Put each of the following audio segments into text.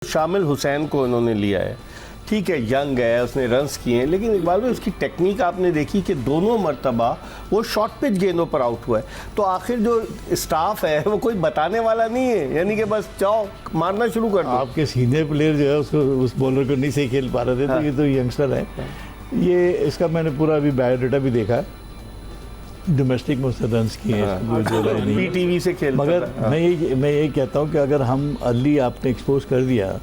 शामिल हुसैन को उन्होंने लिया है, ठीक है, यंग है, उसने रन्स किए हैं, लेकिन इकबाल भाई उसकी टेक्निक आपने देखी कि दोनों मर्तबा वो शॉर्ट पिच गेंदों पर आउट हुआ है। तो आखिर जो स्टाफ है वो कोई बताने वाला नहीं है, यानी कि बस जाओ मारना शुरू कर दो। आपके सीनियर प्लेयर जो है उसको उस बॉलर को नहीं सही खेल पा रहे थे। तो ये तो यंगस्टर है, ये इसका मैंने पूरा अभी बायोडाटा भी देखा है, डोमेस्टिक में उसने रन्स किए हैं, पीटीवी से खेलता मगर था। मैं यही कहता हूँ कि अगर हम अर्ली आपने एक्सपोज कर दिया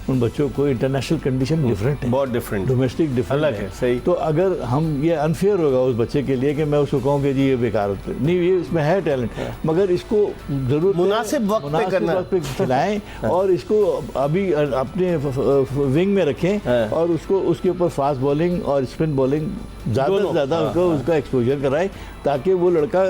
उन बच्चों को, इंटरनेशनल कंडीशन डिफरेंट है, बहुत डिफरेंट, डोमेस्टिक डिफरेंट अलग है, सही। तो अगर हम ये अनफेयर होगा उस बच्चे के लिए कि मैं उसको कहूँ कि जी ये बेकार होता है, नहीं, ये इसमें है टैलेंट, मगर इसको जरूर मुनासिब वक्त पे करना, वक्त पे खिलाएं और इसको अभी अपने विंग में रखें और उसको उसके ऊपर फास्ट बॉलिंग और स्पिन बॉलिंग ज़्यादा से ज़्यादा उसका एक्सपोजर कराएं ताकि वो लड़का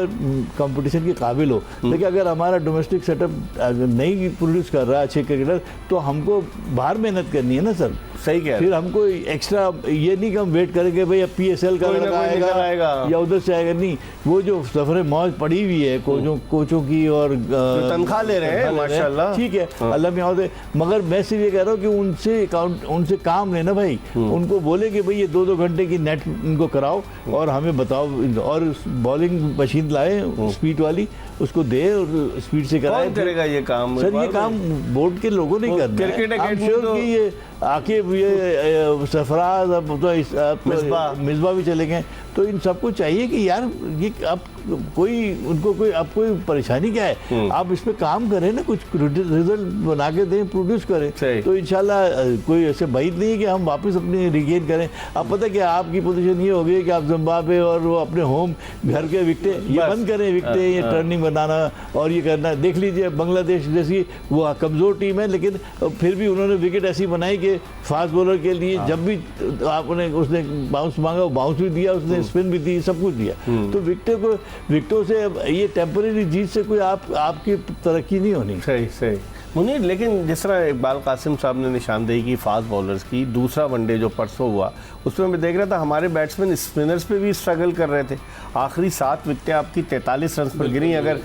कंपटीशन के काबिल हो। देखिए अगर हमारा डोमेस्टिक सेटअप नहीं प्रोड्यूस कर रहा अच्छे क्रिकेटर, तो हमको बाहर मेहनत करनी है ना सर। सही कह रहे फिर हमको एक्स्ट्रा ये नहीं कि हम वेट करेंगे भाई अब PSL का लड़का आएगा या उधर से आएगा, नहीं, वो जो सफर मौज पड़ी हुई है कोचों की और तनख्वाह ले रहे हैं माशाल्लाह, ठीक है, अल्लाह में दे, मगर मैं सिर्फ ये कह रहा हूँ कि उनसे काम लेना भाई, उनको बोले कि भाई ये 2-2 घंटे की नेट इनको कराओ और हमें बताओ, और बॉलिंग मशीन लाए स्पीड वाली, उसको दे और स्पीड से कराए। कौन करेगा ये काम सर? ये काम बोर्ड के लोगों ने करना है। क्रिकेट I'm sure कि ये आके ये सरफराज अब तो मिसबा भी चले गए, तो इन सबको चाहिए कि यार ये अब कोई परेशानी क्या है, आप इस पे काम करें ना, कुछ रिजल्ट बना के दें, प्रोड्यूस करें, तो इंशाल्लाह कोई ऐसे बात नहीं है कि हम वापस अपने रिगेन करें। अब पता क्या आपकी पोजीशन ये हो गई कि आप जिम्बाब्वे और वो अपने होम घर के विकटे ये बंद करें, विकटे ये टर्निंग बनाना और ये करना। देख लीजिए बांग्लादेश जैसी वो कमज़ोर टीम है, लेकिन फिर भी उन्होंने विकेट ऐसी बनाई कि फास्ट बॉलर के लिए जब भी आपने उसने बाउंस मांगा वो बाउंस भी दिया, उसने स्पिन भी दी, सब कुछ दिया। तो विकेटों से ये टेम्परेरी जीत से कोई आपकी तरक्की नहीं होनी। सही मुनीर, लेकिन जिस तरह इकबाल कासिम साहब ने निशानदेही की फास्ट बॉलर्स की, दूसरा वनडे जो परसों हुआ उसमें मैं देख रहा था हमारे बैट्समैन स्पिनर्स पे भी स्ट्रगल कर रहे थे। आखिरी 7 विकेटें आपकी 43 रन पर गिरी। अगर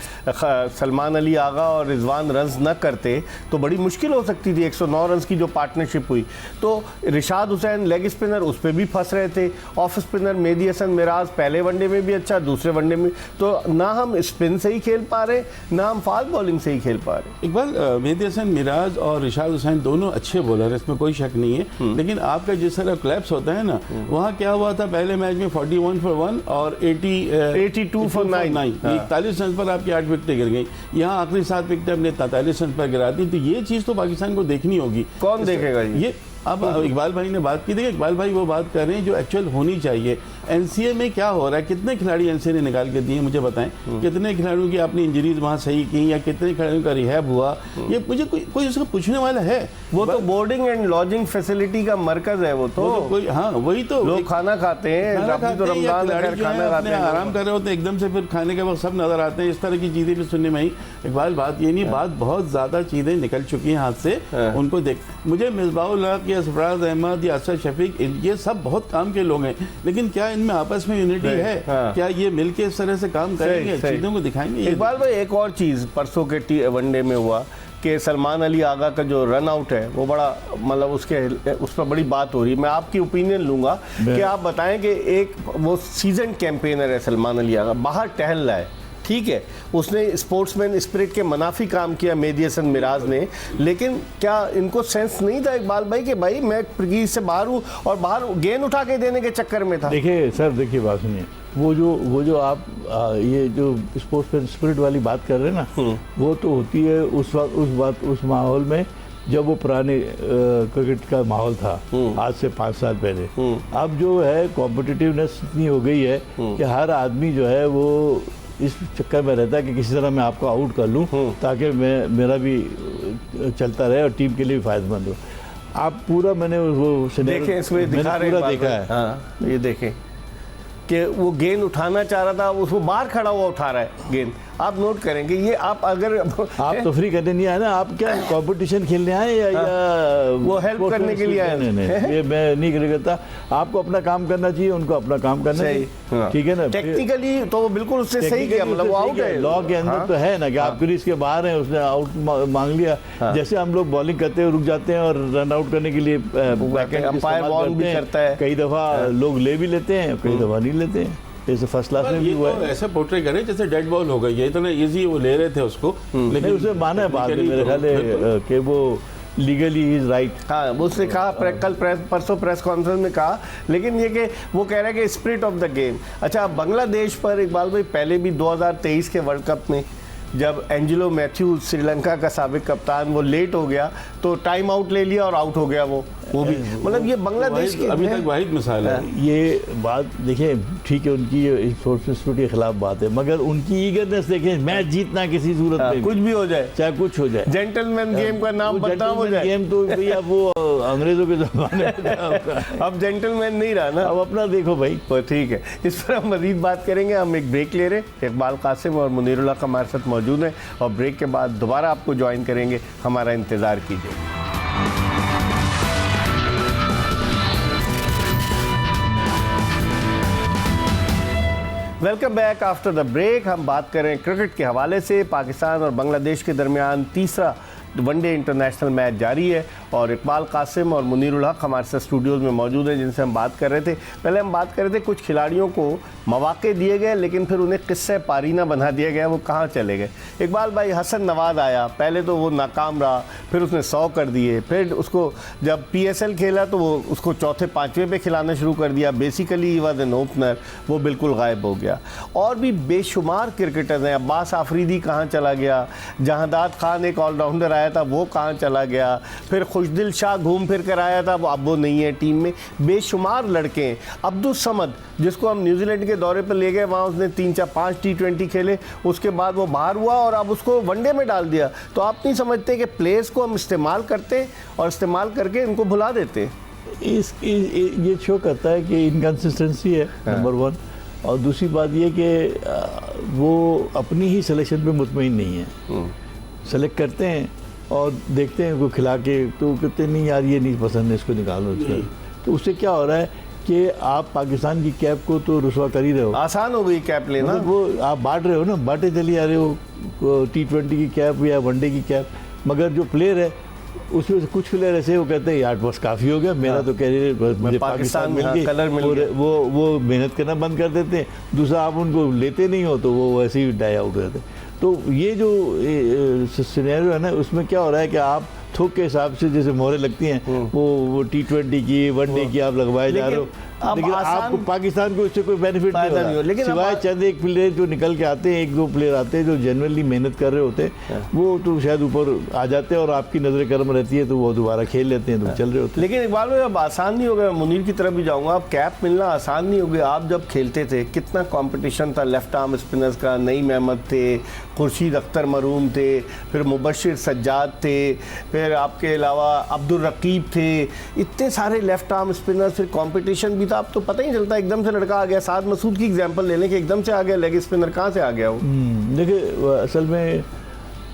सलमान अली आगा और रिजवान रन्स न करते तो बड़ी मुश्किल हो सकती थी। 109 रन की जो पार्टनरशिप हुई, तो रिशाद हुसैन लेग स्पिनर उस पर भी फंस रहे थे। ऑफ स्पिनर मेहदी हसन मिराज पहले वनडे में भी अच्छा, दूसरे वनडे में तो ना हम स्पिन से ही खेल पा रहे, ना हम फास्ट बॉलिंग से ही खेल पा रहे। इकबाल, मेहदी हसन मिराज और रिशाद हुसैन दोनों अच्छे बॉलर हैं, इसमें कोई शक नहीं है, लेकिन आपका जिस तरह क्लैप्स होता है ना, वहाँ क्या हुआ था पहले मैच में 41 for 1 और 82 for 9, 41 रन पर आपकी 8 विकेटें गिर गई। यहाँ आखिरी 7 विकेटें हमने 43 रन पर गिरा दी। तो ये चीज़ तो पाकिस्तान को देखनी होगी। कौन देखेगा ये? अब इकबाल भाई ने बात की थी, इकबाल भाई वो बात कर रहे हैं जो एक्चुअल होनी चाहिए। एनसीए में क्या हो रहा है, कितने खिलाड़ी एनसीए ने निकाल के दिए मुझे बताएं, कितने खिलाड़ियों की आपने इंजरीज वहाँ सही की या कितने खिलाड़ियों का रिहैब हुआ, ये मुझे कोई उसको पूछने वाला है? वो तो बोर्डिंग एंड लॉजिंग फैसिलिटी का मरकज है। वो तो कोई, हाँ वही तो, लोग खाना खाते हैं, तो रमजान खाना खाते हैं, आराम कर रहे होते हैं, एकदम से फिर खाने के वक्त सब नजर आते हैं। इस तरह की चीजें भी सुनने में ही इकबाल बात ये नहीं, बात बहुत ज्यादा चीजें निकल चुकी हैं हाथ से। उनको देख, मुझे मिसबाहुल हक या सरफराज अहमद या असद शफीक, ये सब बहुत काम के लोग हैं, लेकिन क्या इनमें आपस में यूनिटी है? क्या ये मिलके इस तरह से काम करेंगे, चीजों को दिखाएंगे? इकबाल भाई एक और चीज परसों के वनडे में हुआ कि सलमान अली आगा का जो रन आउट है वो बड़ा, मतलब उस पर बड़ी बात हो रही है। मैं आपकी ओपिनियन लूंगा कि आप बताएं कि एक वो सीजन कैंपेनर है सलमान अली आगा, बाहर टहल रहा है, ठीक है, उसने स्पोर्ट्समैन स्पिरिट के मुनाफी काम किया मेहदी हसन मिराज ने, लेकिन क्या इनको सेंस नहीं था इकबाल भाई कि भाई मैं क्रीज से बाहर हूँ और बाहर गेंद उठा के देने के चक्कर में था? देखिए सर, देखिए बात सुनिए, वो जो आप ये जो स्पोर्ट्समैन स्पिरिट वाली बात कर रहे हैं ना, वो तो होती है उस माहौल में जब वो पुराने क्रिकेट का माहौल था आज से 5 साल पहले। अब जो है कॉम्पिटिटिवनेस इतनी हो गई है कि हर आदमी जो है वो इस चक्कर में रहता है कि किसी तरह मैं आपको आउट कर लूं ताकि मेरा भी चलता रहे और टीम के लिए भी फायदेमंद हो। आप पूरा मैंने वो देखें, इसमें दिखा रहे पूरा देखा है। हाँ, ये देखें कि वो गेंद उठाना चाह रहा था, उसको बाहर खड़ा हुआ उठा रहा है गेंद, आप नोट करेंगे ये, आप अगर आप तफरी करने नहीं आए ना, आप क्या कंपटीशन खेलने आए या वो हेल्प करने के लिए आए? नहीं, ये मैं नहीं करता। आपको अपना काम करना चाहिए, उनको अपना काम करना चाहिए, ठीक है ना। टेक्निकली तो वो बिल्कुल उससे सही किया, मतलब वो आउट है। लॉ के अंदर तो है ना कि आप क्रीज के बाहर हैं, उसने आउट मांग लिया। जैसे हम लोग बॉलिंग करते हैं, रुक जाते हैं और रन आउट करने के लिए अंपायर बॉल भी करता है, कई दफा लोग ले भी लेते हैं, कई दफा नहीं लेते हैं। जैसे फर्स्ट क्लास में भी हुआ है। ऐसा पोर्ट्रे करे जैसे डेड बॉल हो गई, ये तो ना इजी वो ले रहे थे उसको, लेकिन उसे माना है बाद में मेरे ख्याल है कि वो लीगली इज राइट। हाँ, उसने कहा परसों प्रेस कॉन्फ्रेंस में कहा, लेकिन ये कि वो कह रहा है कि स्पिरिट ऑफ द गेम। अच्छा, बांग्लादेश पर इकबाल भाई पहले भी 2023 के वर्ल्ड कप में जब एंजेलो मैथ्यूज श्रीलंका का साबिक कप्तान वो लेट हो गया तो टाइम आउट ले लिया और आउट हो गया वो भी, मतलब ये बांग्लादेश की अभी तक वाहिद मिसाल है। ये बात देखिए, ठीक है, उनकी स्पोर्ट्समैनशिप के खिलाफ बात है, मगर उनकी ईगरनेस देखें, मैच जीतना किसी सूरत में, कुछ भी हो जाए, चाहे कुछ हो जाए, जेंटलमैन गेम का नाम बदनाम हो जाए। गेम तो भैया वो अंग्रेजों के जमाने अब जेंटलमैन नहीं रहा ना, अब अपना देखो भाई। तो ठीक है, इस पर हम मजीद बात करेंगे। हम एक ब्रेक ले रहे हैं, इकबाल कासिम और मुनीरुल्लाह हमारे साथ मौजूद हैं और ब्रेक के बाद दोबारा आपको ज्वाइन करेंगे, हमारा इंतज़ार कीजिए। Welcome back after the break. हम बात करें क्रिकेट के हवाले से। पाकिस्तान और बांग्लादेश के दरमियान तीसरा वनडे इंटरनेशनल मैच जारी है और इकबाल कासिम और मुनीरुल हक हमारे साथ स्टूडियोज़ में मौजूद हैं, जिनसे हम बात कर रहे थे। पहले हम बात कर रहे थे कुछ खिलाड़ियों को मौके दिए गए लेकिन फिर उन्हें किस्से पारीना बना दिया गया, वो कहाँ चले गए। इकबाल भाई, हसन नवाज आया, पहले तो वो नाकाम रहा, फिर उसने 100 कर दिए, फिर उसको जब PSL खेला तो वो उसको चौथे पाँचवें पे खिलाना शुरू कर दिया। Basically he was an opener, वो बिल्कुल गायब हो गया। और भी बेशुमार क्रिकेटर्स हैं, अब्बास आफरीदी कहाँ चला गया, जहांदाद खान एक ऑलराउंडर आया था, वो कहाँ चला गया, फिर खुशदिल शाह घूम फिर कर आया था, अब वो नहीं है टीम में। बेशुमार लड़के हैं। अब्दुल समद, जिसको हम न्यूजीलैंड के दौरे पर ले गए, वहाँ उसने 3-4-5 T20 खेले, उसके बाद वो बाहर हुआ और अब उसको वनडे में डाल दिया। तो आप नहीं समझते कि प्लेयर्स को हम इस्तेमाल करते हैं और इस्तेमाल करके इनको भुला देते हैं? ये शो करता है कि इनकन्सिस्टेंसी है, नंबर 1, और दूसरी बात ये कि वो अपनी ही सिलेक्शन पे मुतमईन नहीं है। सेलेक्ट करते हैं और देखते हैं उनको खिला के, तो कहते नहीं यार ये नहीं पसंद है, इसको निकालो। तो उससे क्या हो रहा है कि आप पाकिस्तान की कैप को तो रुसवा कर ही रहे हो। आसान हो गई कैप लेना, मतलब वो आप बांट रहे हो ना, बांटे चली आ रहे हो, T20 की कैप या वनडे की कैप। मगर जो प्लेयर है उसमें से कुछ प्लेयर ऐसे वो कहते हैं यार बस काफ़ी हो गया, मेरा तो कैरियर मुझे पाकिस्तान मिल गई, कलर मिल गया। वो मेहनत करना बंद कर देते हैं। दूसरा, आप उनको लेते नहीं हो तो वो वैसे ही डाई आउट हो जाते हैं। तो ये जो सिनेरियो है ना, उसमें क्या हो रहा है कि आप थोक के हिसाब से जैसे मोहरें लगती हैं, वो T20 की, वनडे की आप लगवाए जा रहे हो, लेकिन आपको पाकिस्तान को इससे कोई बेनिफिट नहीं हो रहा, लेकिन सिवाय चंद एक प्लेयर जो निकल के आते हैं, 1-2 प्लेयर आते हैं जो जेन्युइनली मेहनत कर रहे होते हैं, वो तो शायद ऊपर आ जाते हैं और आपकी नजर कर्म रहती है तो वो दोबारा खेल लेते हैं, तो चल रहे होते हैं। लेकिन इकबाल भाई, अब आसान नहीं हो गया। मुनीर की तरफ भी जाऊंगा, अब कैप मिलना आसान नहीं हो गया। आप जब खेलते थे कितना कंपटीशन था लेफ्ट आर्म स्पिनर्स का, नईम अहमद थे, खुर्शीद अख्तर मरूम थे, फिर मुबशिर सज्जाद थे, फिर आपके अलावा अब्दुल रकीब थे, इतने सारे लेफ्ट आर्म स्पिनर्स, फिर कंपटीशन भी था। अब तो पता ही चलता, एकदम से लड़का आ गया। साद मसूद की एग्जांपल ले लें कि एकदम से आ गया लेग स्पिनर, कहाँ से आ गया वो? देखिए, असल में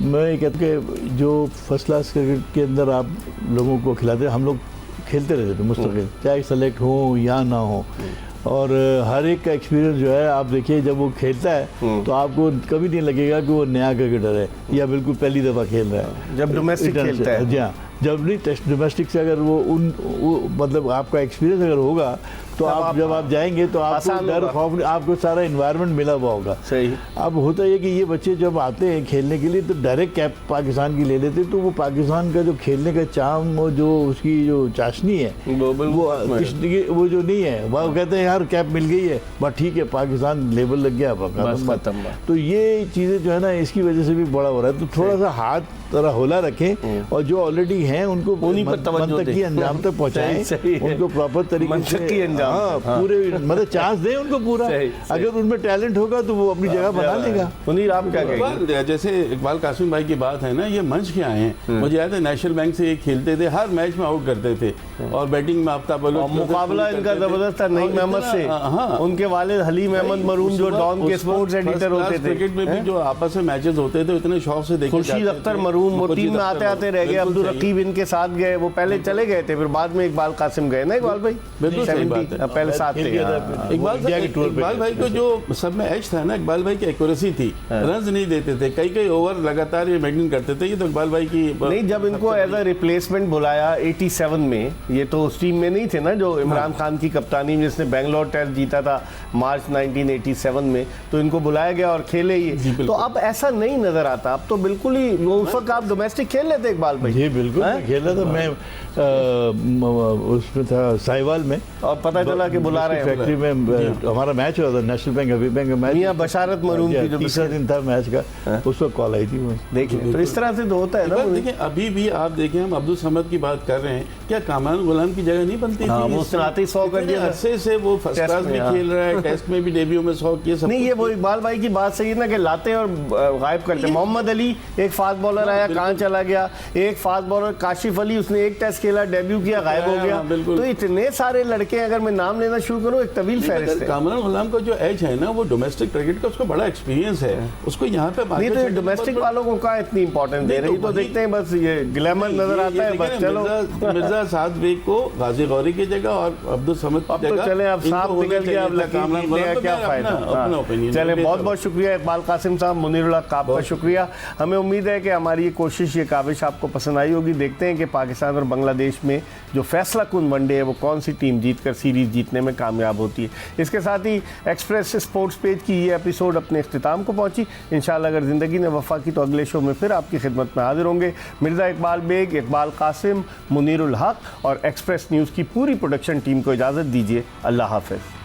मैं ये कहता हूँ कि जो फर्स्ट क्लास क्रिकेट के अंदर आप लोगों को खिलाते, हम लोग खेलते रहते थे मुस्तकिल, चाहे सेलेक्ट हो या ना हो, और हर एक का एक्सपीरियंस जो है, आप देखिए जब वो खेलता है तो आपको कभी नहीं लगेगा कि वो नया क्रिकेटर है या बिल्कुल पहली दफ़ा खेल रहा है। जब डोमेस्टिक खेलता है, जी हाँ, जब नहीं टेस्ट डोमेस्टिक से अगर वो मतलब आपका एक्सपीरियंस अगर होगा तो आप जब आप जाएंगे तो आपको डर खौफ, आपको सारा इन्वायरमेंट मिला हुआ होगा। सही। अब होता है कि ये बच्चे जब आते हैं खेलने के लिए तो डायरेक्ट कैप पाकिस्तान की ले लेते, तो वो पाकिस्तान का जो खेलने का चार्म, वो जो उसकी जो चाशनी है, वो जो नहीं है, वो कहते हैं यार कैप मिल गई है, बस ठीक है, पाकिस्तान लेवल लग गया, खत्म। तो ये चीज़ें जो है ना, इसकी वजह से भी बड़ा हो रहा है। तो थोड़ा सा हाथ तरह होला रखें और जो ऑलरेडी हैं उनको उन्हीं पर तवज्जो दें, अंजाम तक पहुँचाएं, उनको प्रॉपर तरीके से हाँ, पूरे मतलब चांस दें उनको पूरा। सही। अगर उनमें टैलेंट होगा तो वो अपनी जगह बना लेगा। मुनीर आप क्या कहेंगे? इकबाल, जैसे इकबाल कासिम भाई की बात है ना, ये मंच के आए हैं। मुझे याद है नेशनल बैंक से ये खेलते थे, हर मैच में आउट करते थे और बैटिंग में आफ्ताब और मुकाबला इनका जबरदस्त था नईम अहमद से। उनके वालिद हलीम अहमद मरून जो डॉन के स्पोर्ट्स एडिटर होते थे। क्रिकेट में भी जो आपस में मैचेस होते थे इतने शौक से देखे खुर्शीद अख्तर मरून वो टीम में आते आते रह गए, अब्दुल रकीब इनके साथ गए, वो पहले चले गए थे, फिर बाद में इकबाल कासिम गए ना इकबाल भाई, बिल्कुल सही बात है। पहले साथ थे। इकबाल भाई को जो सब में एज था ना, इकबाल भाई की एक्यूरेसी थी, रन नहीं देते थे, कई ओवर लगातार ये मेंटेन करते थे। ये तो इकबाल भाई की नहीं, जब इनको एज अ रिप्लेसमेंट बुलाया 87 में, ये तो उस टीम में नहीं थे ना जो इमरान खान की कप्तानी में जिसने बेंगलोर टेस्ट जीता था मार्च 1987 में, तो इनको बुलाया गया और खेले ये। तो अब ऐसा नहीं नजर आता, अब तो बिल्कुल ही वो उस वक्त आप डोमेस्टिक खेल लेते इकबाल भाई। जी बिल्कुल, मैं खेला था, मैं उसमें था साहिवाल में, और पता चला कि बुला रहे हैं फैक्ट्री में हमारा मैच हुआ था, नेशनल बैंक अभी बैंक का मैच, मियां बशारत मरून की जो तीसरा दिन था मैच का, उस वक्त कॉल आई थी वो। देखिए, तो इस तरह से तो होता है ना। देखिए अभी भी आप देखें, हम अब्दुल समद की बात कर रहे हैं, क्या कामरान गुलाम की जगह नहीं बनती थी? वो उसने आते ही 100 कर दिया, अरसे से वो फर्स्ट क्लास में खेल रहा है, टेस्ट में भी डेब्यू में 100 किए सब। नहीं, ये वो इकबाल भाई की बात सही है ना कि लाते और गायब करते। मोहम्मद अली एक फास्ट बॉलर आया, कहाँ चला गया, एक फास्ट बॉलर काशिफ अली, उसने एक टेस्ट खेला, डेब्यू किया, गायब हो गया। तो इतने सारे लड़के, अगर मैं नाम लेना शुरू करूं, एक तवील फहरिस्त है। कामरान गुलाम का जो एज है ना, वो डोमेस्टिक क्रिकेट का उसको बड़ा एक्सपीरियंस है, उसको यहाँ पे नहीं तो डोमेस्टिक वालों को कहाँ इतनी इंपॉर्टेंस दे रही, तो देखते हैं बस ये ग्लैमर नजर आता है बस। चलो, मिर्जा साद बेग को गाजी गौरी की जगह और अब्दुल समद की जगह, चले अब साफ निकल गया, अब लकीर क्या फायदा। चले, बहुत बहुत शुक्रिया इकबाल कासिम साहब, मुनीरुल हक आपका शुक्रिया। हमें उम्मीद है कि हमारी ये कोशिश, ये काविश आपको पसंद आई होगी। देखते हैं कि पाकिस्तान और बांग्लादेश में जो फैसला कुन वनडे है वो कौन सी टीम जीतकर सीरीज जीतने में कामयाब होती है। इसके साथ ही एक्सप्रेस स्पोर्ट्स पेज की ये एपिसोड अपने इख्तिताम को पहुंची। इंशाल्लाह अगर ज़िंदगी ने वफा की तो अगले शो में फिर आपकी खिदमत में हाजिर होंगे। मिर्ज़ा इकबाल बेग, इकबाल कासिम, मुनीरुल हक और एक्सप्रेस न्यूज़ की पूरी प्रोडक्शन टीम को इजाज़त दीजिए। अल्लाह हाफ़िज़।